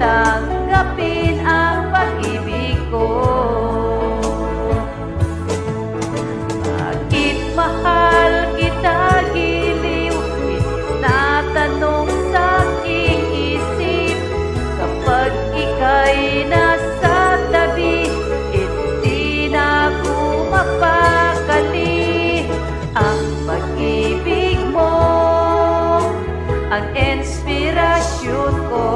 tanggapin ang pag-ibig ko. Bakit mahal kita giliw? Tinatanong sa aking isip. Kapag ika'y nasa tabi, hindi na ako mapakali. Ang pag-ibig mo ang inspirasyon ko,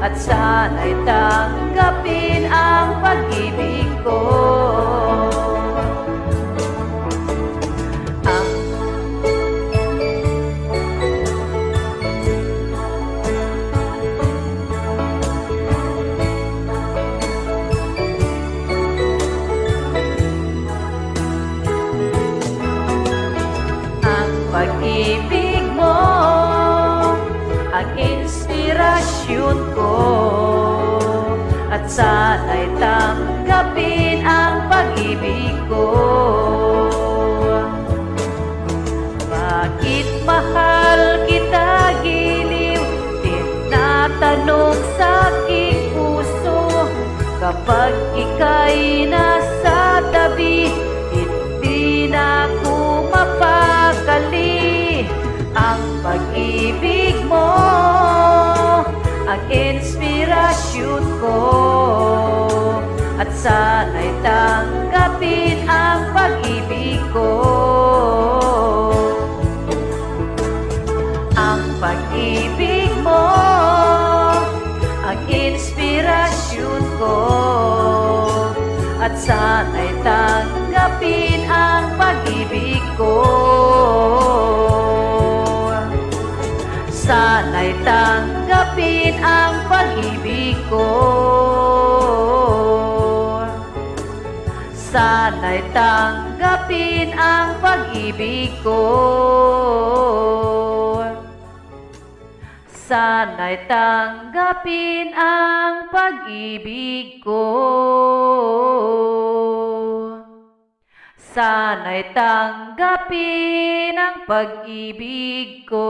at sana'y tanggapin ang pag-ibig ko. Ang pag-ibig mo ang inspirasyon ko, at sana'y tanggapin ang pag-ibig ko. Bakit mahal kita giliw? Tinatanong sa aking puso. Kapag ika'y nasa tabi, hindi na ako mapakali. Ang pag-ibig mo ang inspirasyon ko, at sana'y tanggapin ang pag-ibig ko. Ang pag-ibig mo ang inspirasyon ko, at sana'y tanggapin ang pag-ibig ko. Sana'y tanggapin ang pag-ibig ko. Sana'y tanggapin ang pag-ibig ko. Sana'y tanggapin ang pag-ibig ko. Sana'y tanggapin ang pag-ibig ko.